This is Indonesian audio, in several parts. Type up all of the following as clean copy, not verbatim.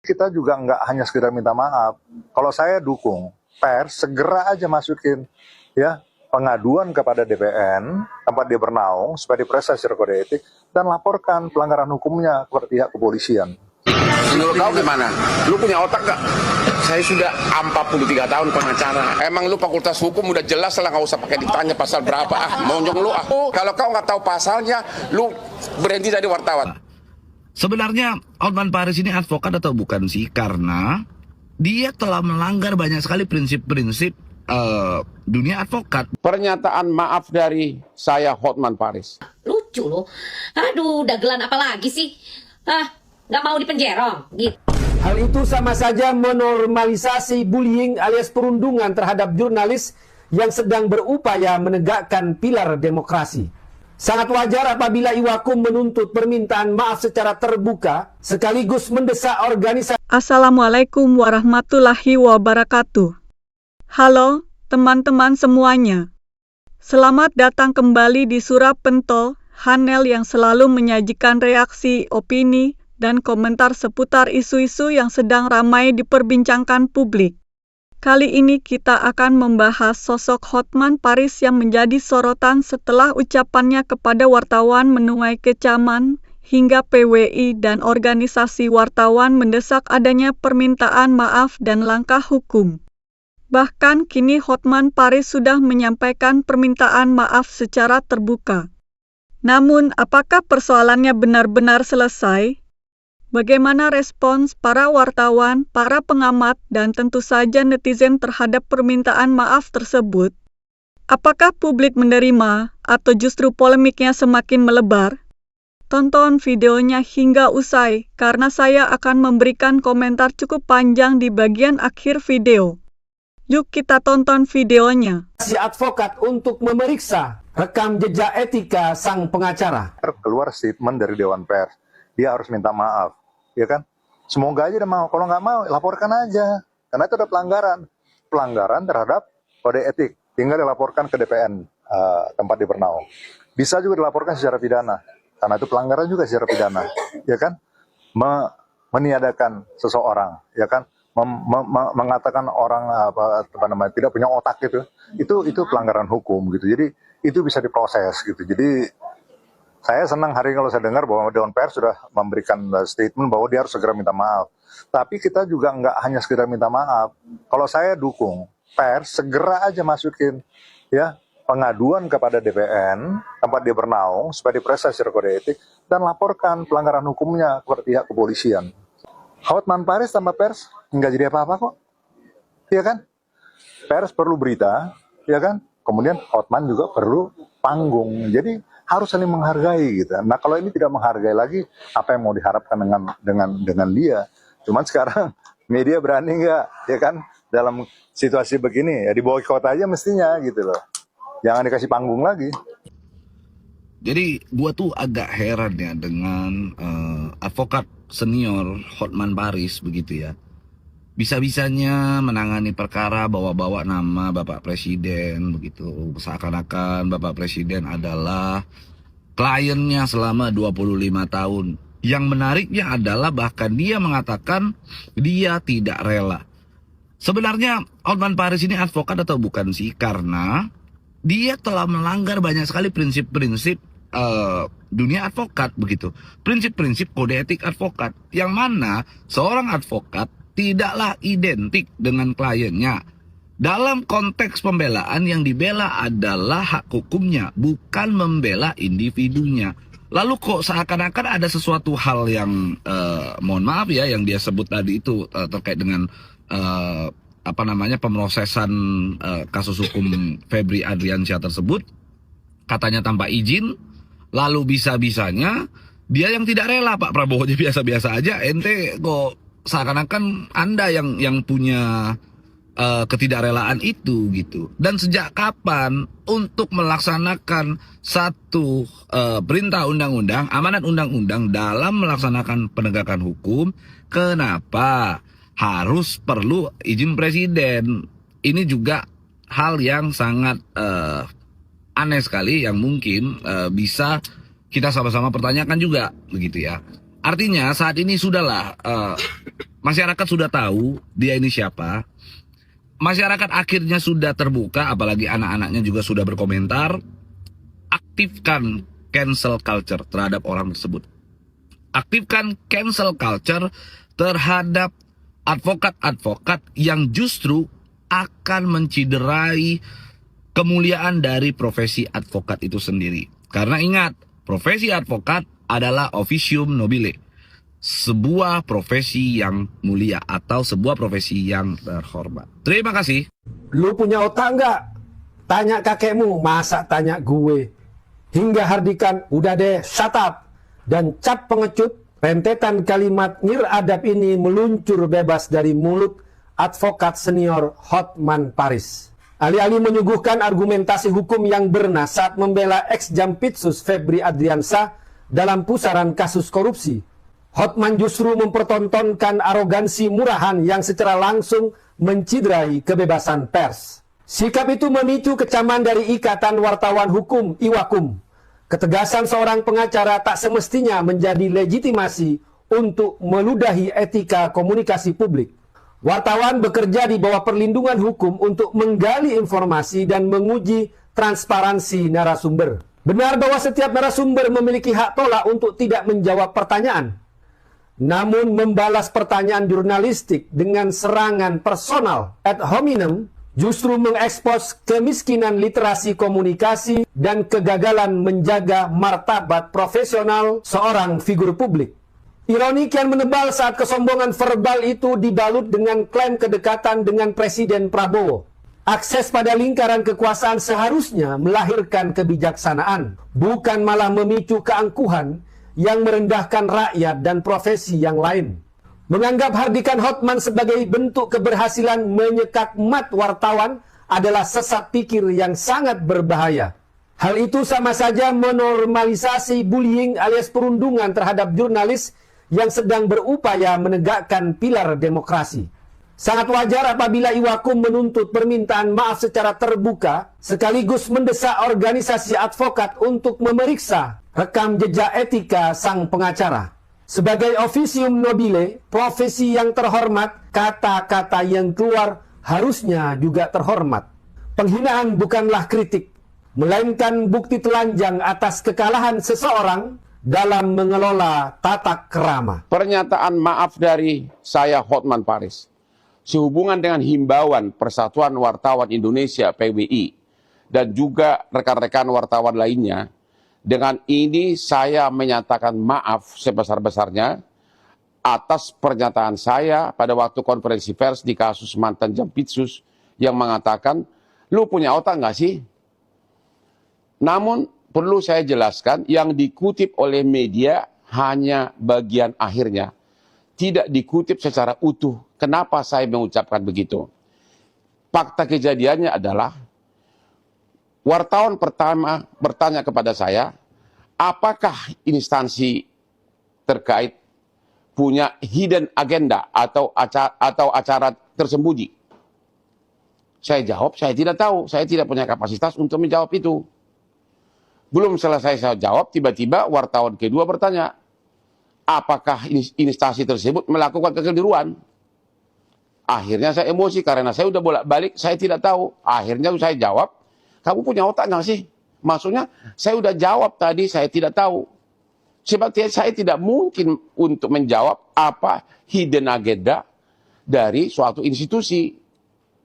kita juga nggak hanya sekedar minta maaf. Kalau saya dukung pers segera aja masukin ya pengaduan kepada DPN tempat dia bernaung supaya diperiksa secara kode etik dan laporkan pelanggaran hukumnya kepada pihak kepolisian. Menurut kau gimana? Lu punya otak gak? Saya sudah 43 tahun pengacara. Emang lu fakultas hukum udah jelas lah, nggak usah pakai ditanya pasal berapa. Monyong lu. Kalau kau nggak tahu pasalnya, lu berhenti jadi wartawan. Sebenarnya Hotman Paris ini advokat atau bukan sih? Karena dia telah melanggar banyak sekali prinsip-prinsip dunia advokat. Pernyataan maaf dari saya Hotman Paris. Lucu loh. Aduh, dagelan apa lagi sih? Nggak mau dipenjara gitu. Hal itu sama saja menormalisasi bullying alias perundungan terhadap jurnalis yang sedang berupaya menegakkan pilar demokrasi. Sangat wajar apabila Iwakum menuntut permintaan maaf secara terbuka sekaligus mendesak organisasi. Assalamualaikum warahmatullahi wabarakatuh. Halo teman-teman semuanya. Selamat datang kembali di Surap Pentol, channel yang selalu menyajikan reaksi, opini, dan komentar seputar isu-isu yang sedang ramai diperbincangkan publik. Kali ini kita akan membahas sosok Hotman Paris yang menjadi sorotan setelah ucapannya kepada wartawan menuai kecaman hingga PWI dan organisasi wartawan mendesak adanya permintaan maaf dan langkah hukum. Bahkan kini Hotman Paris sudah menyampaikan permintaan maaf secara terbuka. Namun, apakah persoalannya benar-benar selesai? Bagaimana respons para wartawan, para pengamat, dan tentu saja netizen terhadap permintaan maaf tersebut? Apakah publik menerima atau justru polemiknya semakin melebar? Tonton videonya hingga usai karena saya akan memberikan komentar cukup panjang di bagian akhir video. Yuk kita tonton videonya. Si advokat untuk memeriksa rekam jejak etika sang pengacara. Keluar statement dari Dewan Pers, dia harus minta maaf, ya kan? Semoga aja dia mau. Kalau nggak mau, laporkan aja. Karena itu ada pelanggaran terhadap kode etik. Tinggal dilaporkan ke DPN tempat dia bernaung. Bisa juga dilaporkan secara pidana, karena itu pelanggaran juga secara pidana, ya kan? Meniadakan seseorang, ya kan? Mengatakan orang tidak punya otak itu pelanggaran hukum gitu. Jadi itu bisa diproses gitu. Jadi saya senang hari ini kalau saya dengar bahwa Dewan Pers sudah memberikan statement bahwa dia harus segera minta maaf. Tapi kita juga nggak hanya sekedar minta maaf. Kalau saya dukung pers segera aja masukin ya pengaduan kepada DPN tempat dia bernaung supaya diperiksa secara kode etik dan laporkan pelanggaran hukumnya kepada pihak kepolisian. Hotman Paris tanpa pers nggak jadi apa-apa kok, ya kan? Pers perlu berita, ya kan? Kemudian Hotman juga perlu panggung. Jadi harus saling menghargai gitu. Nah kalau ini tidak menghargai lagi, apa yang mau diharapkan dengan dia? Cuman sekarang media berani nggak, ya kan? Dalam situasi begini ya di boykot aja mestinya gitu loh. Jangan dikasih panggung lagi. Jadi gua tuh agak heran ya dengan advokat senior Hotman Paris begitu ya. Bisa-bisanya menangani perkara bawa-bawa nama Bapak Presiden begitu. Seakan-akan Bapak Presiden adalah kliennya selama 25 tahun. Yang menariknya adalah bahkan dia mengatakan dia tidak rela. Sebenarnya Hotman Paris ini advokat atau bukan sih? Karena dia telah melanggar banyak sekali prinsip-prinsip dunia advokat begitu. Prinsip-prinsip kode etik advokat. Yang mana seorang advokat tidaklah identik dengan kliennya. Dalam konteks pembelaan yang dibela adalah hak hukumnya, bukan membela individunya. Lalu kok seakan-akan ada sesuatu hal yang, mohon maaf ya, yang dia sebut tadi itu terkait dengan pemrosesan kasus hukum Febri Adriansyah tersebut, katanya tanpa izin, lalu bisa-bisanya dia yang tidak rela, Pak Prabowo aja biasa-biasa aja, ente kok seakan-akan Anda yang punya ketidakrelaan itu gitu. Dan sejak kapan untuk melaksanakan satu perintah undang-undang, amanat undang-undang dalam melaksanakan penegakan hukum, kenapa harus perlu izin presiden? Ini juga hal yang sangat aneh sekali yang mungkin bisa kita sama-sama pertanyakan juga begitu ya. Artinya saat ini sudahlah, masyarakat sudah tahu dia ini siapa. Masyarakat akhirnya sudah terbuka, apalagi anak-anaknya juga sudah berkomentar. Aktifkan cancel culture terhadap orang tersebut. Aktifkan cancel culture terhadap advokat-advokat yang justru akan menciderai kemuliaan dari profesi advokat itu sendiri. Karena ingat, profesi advokat adalah officium nobile, sebuah profesi yang mulia atau sebuah profesi yang terhormat. Terima kasih. Lu punya otak nggak? Tanya kakekmu, masa tanya gue? Hingga hardikan, udah deh, shut up. Dan cap pengecut, rentetan kalimat niradab ini meluncur bebas dari mulut advokat senior Hotman Paris. Alih-alih menyuguhkan argumentasi hukum yang bernas saat membela ex-Jampitsus Febri Adriansyah dalam pusaran kasus korupsi, Hotman justru mempertontonkan arogansi murahan yang secara langsung menciderai kebebasan pers. Sikap itu memicu kecaman dari Ikatan Wartawan Hukum Iwakum. Ketegasan seorang pengacara tak semestinya menjadi legitimasi untuk meludahi etika komunikasi publik. Wartawan bekerja di bawah perlindungan hukum untuk menggali informasi dan menguji transparansi narasumber. Benar bahwa setiap narasumber memiliki hak tolak untuk tidak menjawab pertanyaan. Namun membalas pertanyaan jurnalistik dengan serangan personal ad hominem justru mengekspos kemiskinan literasi komunikasi dan kegagalan menjaga martabat profesional seorang figur publik. Ironi kian menebal saat kesombongan verbal itu dibalut dengan klaim kedekatan dengan Presiden Prabowo. Akses pada lingkaran kekuasaan seharusnya melahirkan kebijaksanaan, bukan malah memicu keangkuhan yang merendahkan rakyat dan profesi yang lain. Menganggap hardikan Hotman sebagai bentuk keberhasilan menyekat mat wartawan adalah sesat pikir yang sangat berbahaya. Hal itu sama saja menormalisasi bullying alias perundungan terhadap jurnalis yang sedang berupaya menegakkan pilar demokrasi. Sangat wajar apabila Iwakum menuntut permintaan maaf secara terbuka, sekaligus mendesak organisasi advokat untuk memeriksa rekam jejak etika sang pengacara. Sebagai officium nobile, profesi yang terhormat, kata-kata yang keluar harusnya juga terhormat. Penghinaan bukanlah kritik, melainkan bukti telanjang atas kekalahan seseorang dalam mengelola tata krama. Pernyataan maaf dari saya Hotman Paris sehubungan dengan himbauan Persatuan Wartawan Indonesia PWI dan juga rekan-rekan wartawan lainnya. Dengan ini saya menyatakan maaf sebesar-besarnya atas pernyataan saya pada waktu konferensi pers di kasus mantan Jampitsus yang mengatakan, lu punya otak nggak sih? Namun perlu saya jelaskan, yang dikutip oleh media hanya bagian akhirnya. Tidak dikutip secara utuh. Kenapa saya mengucapkan begitu? Fakta kejadiannya adalah, wartawan pertama bertanya kepada saya, apakah instansi terkait punya hidden agenda atau acara tersembunyi? Saya jawab, saya tidak tahu. Saya tidak punya kapasitas untuk menjawab itu. Belum selesai saya jawab, tiba-tiba wartawan kedua bertanya, apakah instansi tersebut melakukan kekeliruan? Akhirnya saya emosi karena saya udah bolak-balik, saya tidak tahu. Akhirnya saya jawab, kamu punya otak nggak sih? Maksudnya saya udah jawab tadi, saya tidak tahu. Sebab saya tidak mungkin untuk menjawab apa hidden agenda dari suatu institusi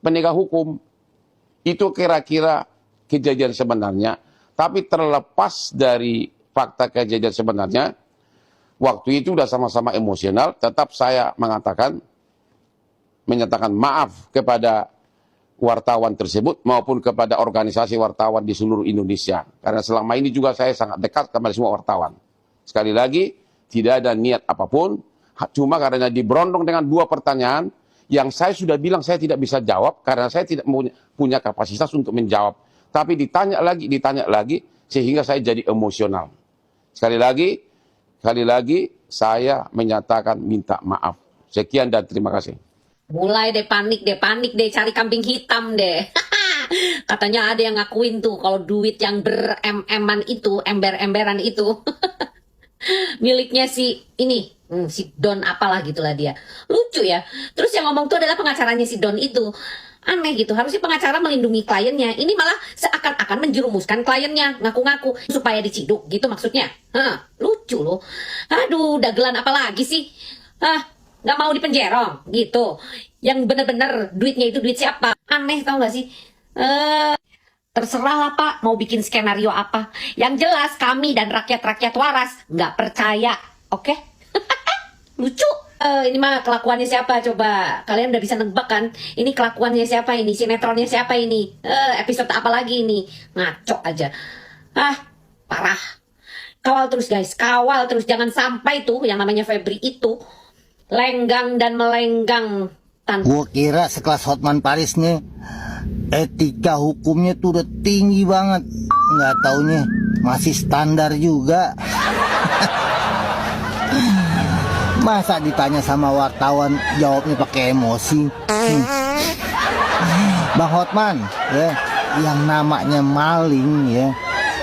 penegak hukum. Itu kira-kira kejadian sebenarnya. Tapi terlepas dari fakta kejadian sebenarnya, waktu itu sudah sama-sama emosional, tetap saya menyatakan maaf kepada wartawan tersebut maupun kepada organisasi wartawan di seluruh Indonesia. Karena selama ini juga saya sangat dekat kepada semua wartawan. Sekali lagi, tidak ada niat apapun, cuma karena diberondong dengan dua pertanyaan yang saya sudah bilang saya tidak bisa jawab karena saya tidak punya kapasitas untuk menjawab. Tapi ditanya lagi, sehingga saya jadi emosional. Sekali lagi, saya menyatakan minta maaf. Sekian dan terima kasih. Mulai deh panik deh, cari kambing hitam deh. Katanya ada yang ngakuin tuh kalau duit yang berem-eman itu, ember-emberan itu. Miliknya si ini, si Don apalah gitulah dia. Lucu ya. Terus yang ngomong tuh adalah pengacaranya si Don itu. Aneh gitu, harusnya pengacara melindungi kliennya. Ini malah seakan-akan menjerumuskan kliennya, ngaku-ngaku supaya diciduk gitu maksudnya. Lucu loh. Aduh, dagelan apa lagi sih? Nggak mau dipenjerong gitu. Yang bener-bener duitnya itu duit siapa? Aneh tau gak sih? Terserah lah Pak, mau bikin skenario apa. Yang jelas kami dan rakyat-rakyat waras nggak percaya, oke? Lucu. Ini mah kelakuannya siapa coba? Kalian udah bisa nebak kan? Ini kelakuannya siapa ini? Sinetronnya siapa ini? Episode apa lagi ini? Ngaco aja. Parah. Kawal terus guys, kawal terus. Jangan sampai tuh yang namanya Febri itu lenggang dan melenggang tanpa. Gua kira sekelas Hotman Paris nih etika hukumnya tuh udah tinggi banget. Nggak taunya masih standar juga. Masa ditanya sama wartawan jawabnya pakai emosi. Bang Hotman ya, yang namanya maling ya,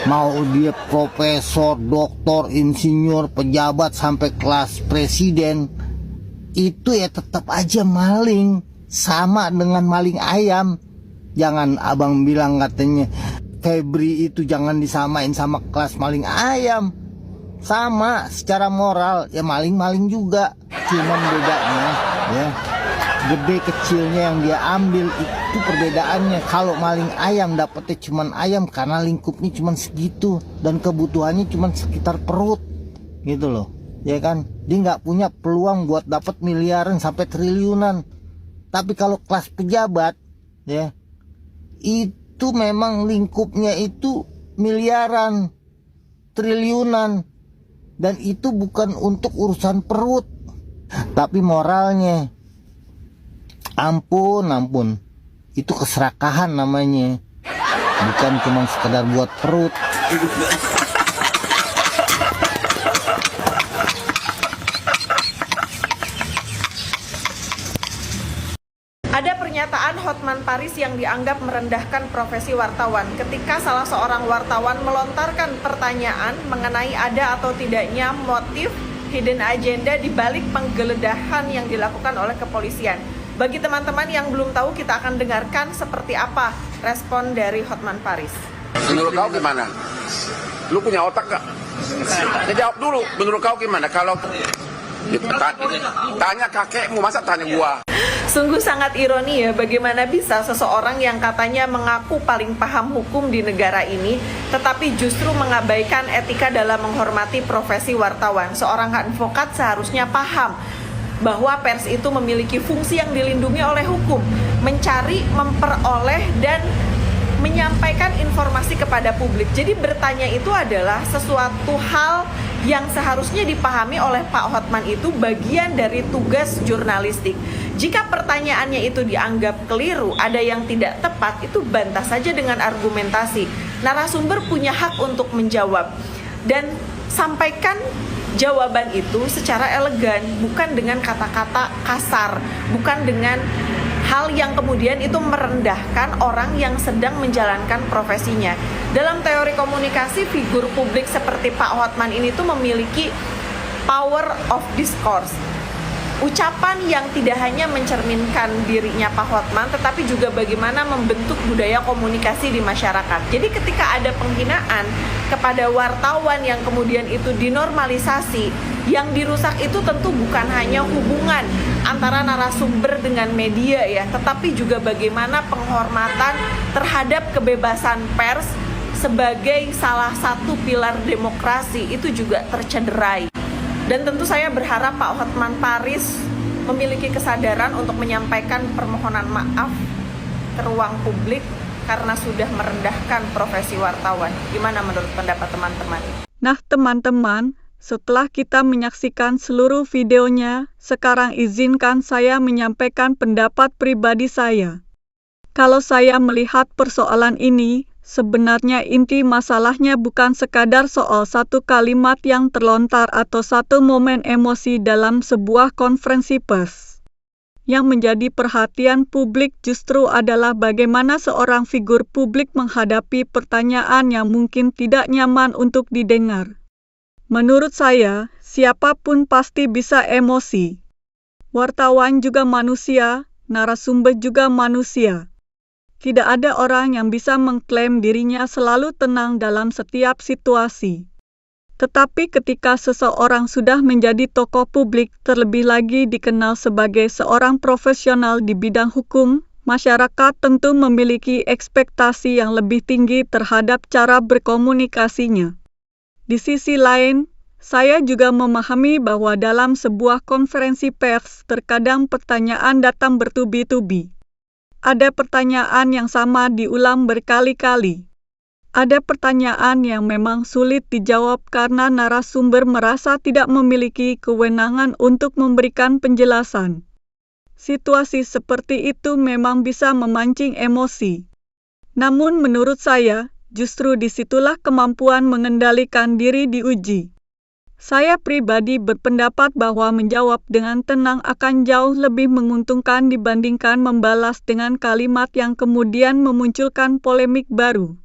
mau dia profesor, doktor, insinyur, pejabat sampai kelas presiden, itu ya tetap aja maling. Sama dengan maling ayam. Jangan abang bilang katanya Febri itu jangan disamain sama kelas maling ayam. Sama secara moral ya, maling-maling juga. Cuman bedanya ya, gede kecilnya yang dia ambil itu perbedaannya. Kalau maling ayam dapetnya cuman ayam karena lingkupnya cuman segitu dan kebutuhannya cuman sekitar perut gitu loh, ya kan. Dia nggak punya peluang buat dapat miliaran sampai triliunan. Tapi kalau kelas pejabat ya, itu memang lingkupnya itu miliaran, triliunan. Dan itu bukan untuk urusan perut, tapi moralnya. Ampun, itu keserakahan namanya. Bukan cuma sekedar buat perut. Ada pernyataan Hotman Paris yang dianggap merendahkan profesi wartawan ketika salah seorang wartawan melontarkan pertanyaan mengenai ada atau tidaknya motif hidden agenda di balik penggeledahan yang dilakukan oleh kepolisian. Bagi teman-teman yang belum tahu, kita akan dengarkan seperti apa respon dari Hotman Paris. Menurut kau gimana? Lu punya otak gak? Jawab dulu, menurut kau gimana? Kalau tanya kakekmu, masa tanya gua? Sungguh sangat ironi ya, bagaimana bisa seseorang yang katanya mengaku paling paham hukum di negara ini, tetapi justru mengabaikan etika dalam menghormati profesi wartawan. Seorang advokat seharusnya paham bahwa pers itu memiliki fungsi yang dilindungi oleh hukum, mencari, memperoleh, dan menyampaikan informasi kepada publik. Jadi bertanya itu adalah sesuatu hal yang seharusnya dipahami oleh Pak Hotman, itu bagian dari tugas jurnalistik. Jika pertanyaannya itu dianggap keliru, ada yang tidak tepat, itu bantah saja dengan argumentasi. Narasumber punya hak untuk menjawab dan sampaikan jawaban itu secara elegan, bukan dengan kata-kata kasar, bukan dengan hal yang kemudian itu merendahkan orang yang sedang menjalankan profesinya. Dalam teori komunikasi, figur publik seperti Pak Hotman ini tuh memiliki power of discourse. Ucapan yang tidak hanya mencerminkan dirinya Pak Hotman, tetapi juga bagaimana membentuk budaya komunikasi di masyarakat. Jadi ketika ada penghinaan kepada wartawan yang kemudian itu dinormalisasi, yang dirusak itu tentu bukan hanya hubungan antara narasumber dengan media ya, tetapi juga bagaimana penghormatan terhadap kebebasan pers sebagai salah satu pilar demokrasi itu juga tercederai. Dan tentu saya berharap Pak Hotman Paris memiliki kesadaran untuk menyampaikan permohonan maaf ke ruang publik karena sudah merendahkan profesi wartawan. Gimana menurut pendapat teman-teman? Nah teman-teman, setelah kita menyaksikan seluruh videonya, sekarang izinkan saya menyampaikan pendapat pribadi saya. Kalau saya melihat persoalan ini, sebenarnya inti masalahnya bukan sekadar soal satu kalimat yang terlontar atau satu momen emosi dalam sebuah konferensi pers. Yang menjadi perhatian publik justru adalah bagaimana seorang figur publik menghadapi pertanyaan yang mungkin tidak nyaman untuk didengar. Menurut saya, siapapun pasti bisa emosi. Wartawan juga manusia, narasumber juga manusia. Tidak ada orang yang bisa mengklaim dirinya selalu tenang dalam setiap situasi. Tetapi ketika seseorang sudah menjadi tokoh publik, terlebih lagi dikenal sebagai seorang profesional di bidang hukum, masyarakat tentu memiliki ekspektasi yang lebih tinggi terhadap cara berkomunikasinya. Di sisi lain, saya juga memahami bahwa dalam sebuah konferensi pers, terkadang pertanyaan datang bertubi-tubi. Ada pertanyaan yang sama diulang berkali-kali. Ada pertanyaan yang memang sulit dijawab karena narasumber merasa tidak memiliki kewenangan untuk memberikan penjelasan. Situasi seperti itu memang bisa memancing emosi. Namun menurut saya, justru disitulah kemampuan mengendalikan diri diuji. Saya pribadi berpendapat bahwa menjawab dengan tenang akan jauh lebih menguntungkan dibandingkan membalas dengan kalimat yang kemudian memunculkan polemik baru.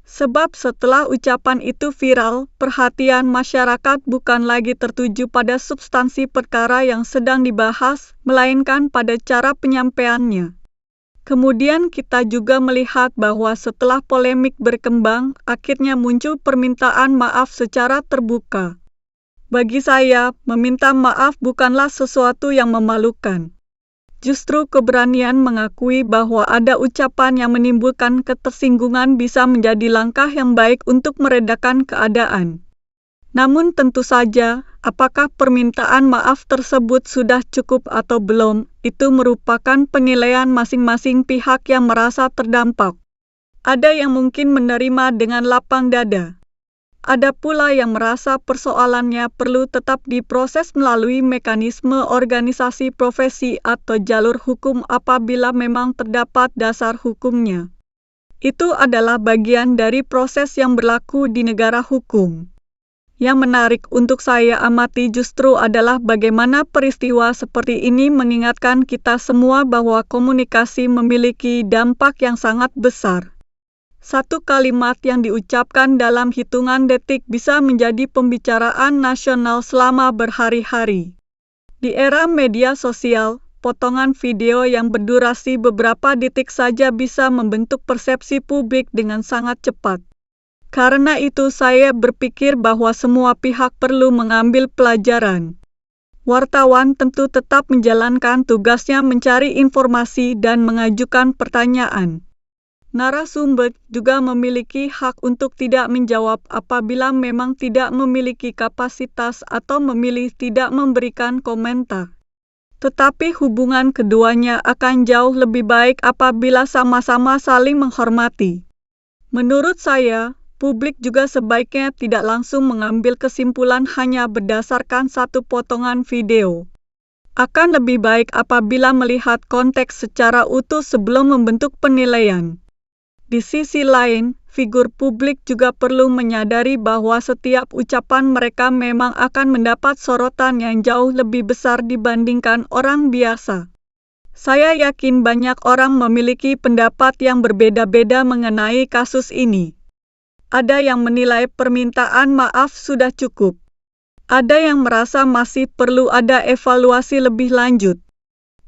Sebab setelah ucapan itu viral, perhatian masyarakat bukan lagi tertuju pada substansi perkara yang sedang dibahas, melainkan pada cara penyampaiannya. Kemudian kita juga melihat bahwa setelah polemik berkembang, akhirnya muncul permintaan maaf secara terbuka. Bagi saya, meminta maaf bukanlah sesuatu yang memalukan. Justru keberanian mengakui bahwa ada ucapan yang menimbulkan ketersinggungan bisa menjadi langkah yang baik untuk meredakan keadaan. Namun tentu saja, apakah permintaan maaf tersebut sudah cukup atau belum, itu merupakan penilaian masing-masing pihak yang merasa terdampak. Ada yang mungkin menerima dengan lapang dada. Ada pula yang merasa persoalannya perlu tetap diproses melalui mekanisme organisasi profesi atau jalur hukum apabila memang terdapat dasar hukumnya. Itu adalah bagian dari proses yang berlaku di negara hukum. Yang menarik untuk saya amati justru adalah bagaimana peristiwa seperti ini mengingatkan kita semua bahwa komunikasi memiliki dampak yang sangat besar. Satu kalimat yang diucapkan dalam hitungan detik bisa menjadi pembicaraan nasional selama berhari-hari. Di era media sosial, potongan video yang berdurasi beberapa detik saja bisa membentuk persepsi publik dengan sangat cepat. Karena itu saya berpikir bahwa semua pihak perlu mengambil pelajaran. Wartawan tentu tetap menjalankan tugasnya mencari informasi dan mengajukan pertanyaan. Narasumber juga memiliki hak untuk tidak menjawab apabila memang tidak memiliki kapasitas atau memilih tidak memberikan komentar. Tetapi hubungan keduanya akan jauh lebih baik apabila sama-sama saling menghormati. Menurut saya, publik juga sebaiknya tidak langsung mengambil kesimpulan hanya berdasarkan satu potongan video. Akan lebih baik apabila melihat konteks secara utuh sebelum membentuk penilaian. Di sisi lain, figur publik juga perlu menyadari bahwa setiap ucapan mereka memang akan mendapat sorotan yang jauh lebih besar dibandingkan orang biasa. Saya yakin banyak orang memiliki pendapat yang berbeda-beda mengenai kasus ini. Ada yang menilai permintaan maaf sudah cukup. Ada yang merasa masih perlu ada evaluasi lebih lanjut.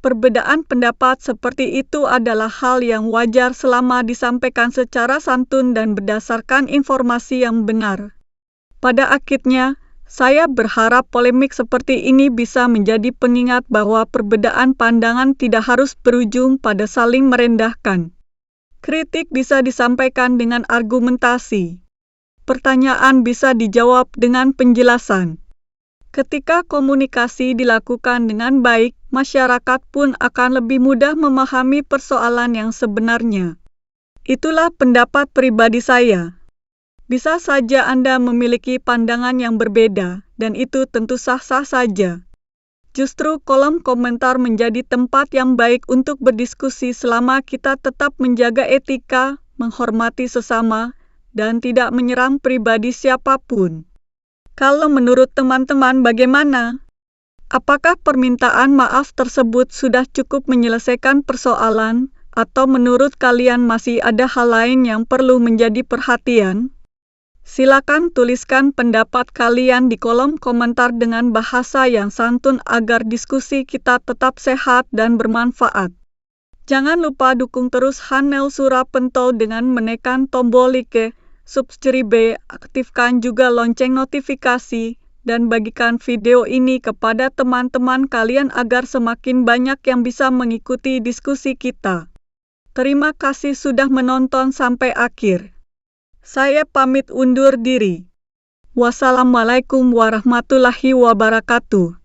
Perbedaan pendapat seperti itu adalah hal yang wajar selama disampaikan secara santun dan berdasarkan informasi yang benar. Pada akhirnya, saya berharap polemik seperti ini bisa menjadi pengingat bahwa perbedaan pandangan tidak harus berujung pada saling merendahkan. Kritik bisa disampaikan dengan argumentasi. Pertanyaan bisa dijawab dengan penjelasan. Ketika komunikasi dilakukan dengan baik, masyarakat pun akan lebih mudah memahami persoalan yang sebenarnya. Itulah pendapat pribadi saya. Bisa saja Anda memiliki pandangan yang berbeda, dan itu tentu sah-sah saja. Justru kolom komentar menjadi tempat yang baik untuk berdiskusi selama kita tetap menjaga etika, menghormati sesama, dan tidak menyerang pribadi siapapun. Kalau menurut teman-teman bagaimana? Apakah permintaan maaf tersebut sudah cukup menyelesaikan persoalan, atau menurut kalian masih ada hal lain yang perlu menjadi perhatian? Silakan tuliskan pendapat kalian di kolom komentar dengan bahasa yang santun agar diskusi kita tetap sehat dan bermanfaat. Jangan lupa dukung terus Hanel Surapento dengan menekan tombol like, subscribe, aktifkan juga lonceng notifikasi, dan bagikan video ini kepada teman-teman kalian agar semakin banyak yang bisa mengikuti diskusi kita. Terima kasih sudah menonton sampai akhir. Saya pamit undur diri. Wassalamualaikum warahmatullahi wabarakatuh.